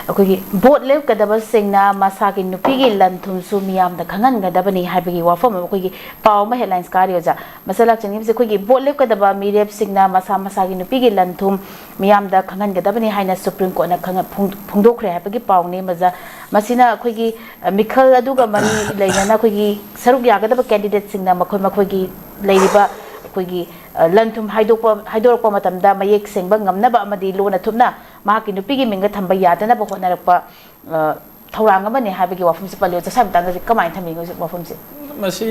ꯑꯩꯈꯣꯏꯒꯤ ꯕꯣꯠ ꯂꯦꯞꯀꯗꯕꯁꯤꯡꯅ ꯃꯁꯥꯒꯤ ꯅꯨꯄꯤꯒꯤ ꯂꯟ ꯊꯨꯝꯁꯨ ꯃꯤꯌꯥꯝꯗ ꯈꯪꯍꯟꯒꯗꯕꯅꯤ ꯍꯥꯏꯕꯒꯤ ꯋꯥꯐꯝ ꯑꯃ ꯑꯩꯈꯣꯏꯒꯤ ꯄꯥꯎ ꯑꯃ ꯍꯦꯗꯂꯥꯏꯟꯁ ꯀꯥꯔꯤ ꯑꯣꯖꯥ ꯃꯁꯥꯂꯥꯛꯆꯅꯤꯕꯁꯦ ꯑꯩꯈꯣꯏꯒꯤ ꯕꯣꯠ ꯂꯦꯞꯀꯗꯕ ꯃꯤꯔꯦꯞꯁꯤꯡꯅ ꯃꯁꯥꯒꯤ ꯅꯨꯄꯤꯒꯤ ꯂꯟ ꯊꯨꯝ ꯃꯤꯌꯥꯝꯗ ꯈꯪꯍꯟꯒꯗꯕꯅꯤ ꯍꯥꯏꯅ ꯁꯨꯄ꯭ꯔꯤꯝ ꯀꯣꯔꯠꯅ ꯐꯣꯡꯗꯣꯛꯈ꯭ꯔꯦ ꯍꯥꯏꯕꯒꯤ ꯄꯥꯎꯅꯤ ꯃꯖꯥ ꯃꯁꯤꯅ ꯑꯩꯈꯣꯏꯒꯤ ꯃꯤꯈꯜ ꯑꯗꯨꯒ ꯃꯔꯤ ꯂꯩꯅꯅ ꯑꯩꯈꯣꯏꯒꯤ ꯁꯔꯨꯛ ꯌꯥꯒꯗꯕ ꯀꯦꯟꯗꯤꯗꯦꯠꯁꯤꯡꯅ ꯃꯈꯣꯏꯒꯤ ꯂꯩꯔꯤꯕ ꯑꯩꯈꯣꯏꯒꯤ ꯂꯟ ꯊꯨꯝ ꯍꯥꯏꯗꯣꯔꯛꯄ ꯃꯇꯝꯗ ꯃꯌꯦꯛ ꯁꯦꯡꯕ ꯉꯝꯅꯕ ꯑꯃꯗꯤ ꯂꯣꯟꯅ ꯊꯨꯞꯅ ꯃꯍꯥꯛꯀꯤ ꯅꯨꯄꯤꯒꯤ ꯃꯤꯡꯒ ꯊꯝꯕ ꯌꯥꯗꯅꯕ ꯍꯣꯠꯅꯔꯛꯄ ꯊꯧꯔꯥꯡ ꯑꯃꯅꯤ ꯍꯥꯏꯕꯒꯤ ꯋꯥꯐꯝꯁꯦ ꯄꯜꯂꯤ ꯆꯁꯥꯏ ꯃꯇꯥꯡꯗ ꯀꯃꯥꯏꯅ ꯊꯝꯕꯤꯅꯣ ꯍꯧꯖꯤꯛ ꯋꯥꯐꯝꯁꯦ ꯃꯁꯤ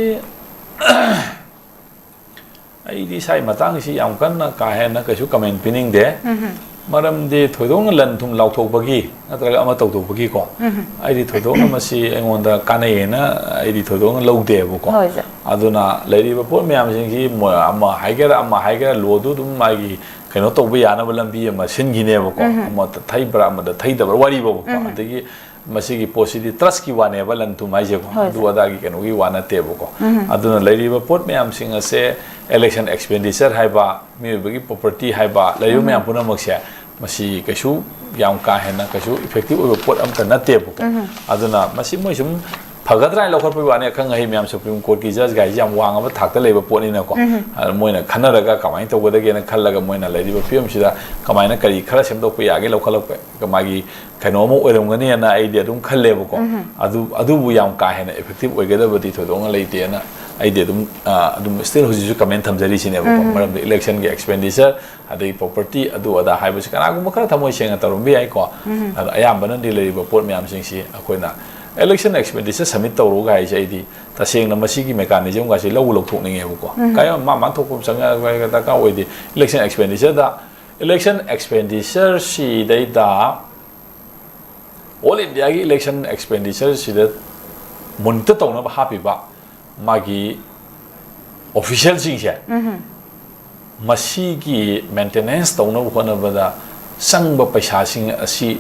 ꯑꯩꯗꯤ ꯁꯥꯏ ꯃꯇꯥꯡꯁꯤ ꯌꯥꯝ ꯀꯟꯅ ꯀꯥ ꯍꯦꯟꯅ ꯀꯩꯁꯨ ꯀꯃꯦꯟ ꯄꯤꯅꯤꯡꯗꯦ ꯃꯔꯝꯗꯤ ꯊꯣꯏꯗꯣꯛꯅ ꯂꯟ ꯊꯨꯝ ꯂꯥꯎꯊꯣꯛꯄꯒꯤ ꯅꯠꯇ꯭ꯔꯒ ꯑꯃ ꯇꯧꯊꯣꯛꯄꯒꯤꯀꯣ ꯑꯩꯗꯤ ꯊꯣꯏꯗꯣꯛꯅ ꯃꯁꯤ ꯑꯩꯉꯣꯟꯗ ꯀꯥꯟꯅꯩꯌꯦꯅ ꯑꯩꯗꯤ ꯊꯣꯏꯗꯣꯛꯅ ꯂꯧꯗꯦꯕꯀꯣ ꯑꯗꯨꯅ ꯂꯩꯔꯤꯕ ꯄꯣꯠ ꯃꯌꯥꯝꯁꯤꯡꯁꯤ ꯑꯃ ꯍꯥꯏꯒꯦꯔꯥ ꯂꯣꯗꯨ ꯑꯗꯨꯝ ꯃꯥꯒꯤ ꯀꯩꯅꯣ ꯇꯧꯕ ꯌꯥꯅꯕ ꯂꯝꯕꯤ ꯑꯃ ꯁꯤꯟꯈꯤꯅꯦꯕꯀꯣ ꯑꯃꯗ ꯊꯩꯕ꯭ꯔꯥ ꯑꯃꯗ ꯊꯩꯗꯕ꯭ꯔꯥ ꯋꯥꯔꯤꯕꯀꯣ ꯑꯗꯒꯤ ꯃꯁꯤꯒꯤ ꯄꯣꯠꯁꯤꯗꯤ ꯇ꯭ꯔꯁꯀꯤ ꯋꯥꯅꯦꯕ ꯂꯟ ꯊꯨꯝ ꯍꯥꯏꯁꯦꯀꯣ ꯑꯗꯨ ꯑꯗꯥꯒꯤ ꯀꯩꯅꯣꯒꯤ ꯋꯥ ꯅꯠꯇꯦꯕꯀꯣ ꯑꯗꯨꯅ ꯂꯩꯔꯤꯕ ꯄꯣꯠ ꯃꯌꯥꯝꯁꯤꯡ ꯑꯁꯦ election expenditure haiba miyobagi property haiba layu miyam punamak se masi kaisu yam ka hena kaisu effective oiba pot amta natte bu aduna masi moi sum phagadrai lokhor pai wane khang hai miyam supreme court ki judge gai jam wang aba thakta leiba pot ni na ko moina khanaraga kamai tawgada ge na khallaga moina leiba pm sida kamai na kari khara sem dok pai age lokhalok kamagi kaino mo oiram gani na idea dum khalle bu ko adu bu yam ka hena effective oigada badi thodong leite na idea dum still huju comment thamjari sine bu maram election ge expenditure adai property adu ada haibu se kana gum khara thamoi senga tarumbi ai ko ayambana di leiba pot miyam sing si akoina election expenditure submit tawro ga ai di taseng na masigi mechanism ga si law thok ninge bu ko kay ma thokum sanga ga ta ka oidi election expenditure si dai da all india gi election expenditure si da monitor tawna ba happy ba magi official sing se masigi maintenance tawna hona bada sangba paisa sing asi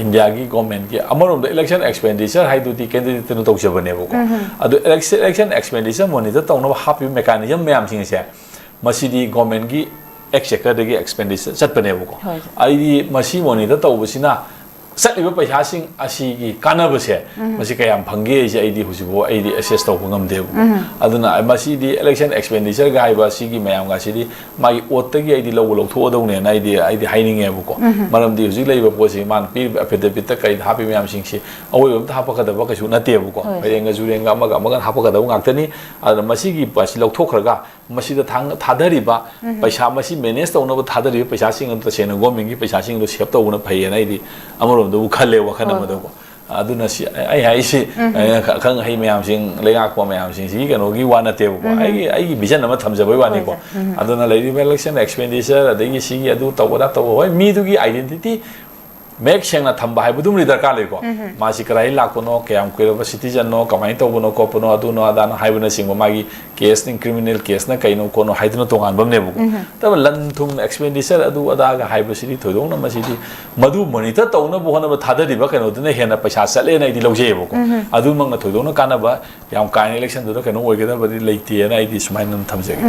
India ki government ki amarom the election expenditure hai du ti candidate no tawjabane bo ko adu election expenditure monitor tawna happy mechanism mayam sing se masidi government ki exchequer de ki expenditure chatpane bo ko ai masi monitor tawbusina satliba paisa sing asi ki kanabase masi kayam phangge je ai husibo ai assess taw ngam de bo aduna masi di election expenditure ga haiba si ki mayam ga si di mai ot gi ai law tho do ne na ai haininge bo ko maram di husi leiba posi man pi affidavit ta kai happy mayam sing si awoi bam ta hapaka da ba ka su na te bo ko renga jurenga amaga hapaka da ngaktani aduna masi gi pasi law thokhraga masi da thadari ba paisa masi manage taw na ba thadari paisa sing ta sena government gi paisa sing do save taw na phai na ai amaro do khalle wa khana ma do ko aduna si ai hai si khang hai mayam sing leiga ko mayam sing si kano gi wana te ko ai vision ama thamja bai wani ko aduna lady election expenditure adagi si gi adu tawada taw hoi mi du gi identity make sengna thamba hai budum leader ka le ko ma si krai la ko no kyam ko ba citizen no kamai taw no ko no adu no adana hai buna sing ma gi case ning criminal case na kai no ko no hai dun tongan bam ne bu ta lan thum expenditure adu ada ga hai ba si thodong na ma si madu monitor taw na bu hona ba thada di ba kai no dun hena paisa sale na di loje bu ko adu mang na thodong na kana ba yam kai election du da kai no oi ga da ba di leite na ai di smai nam thamje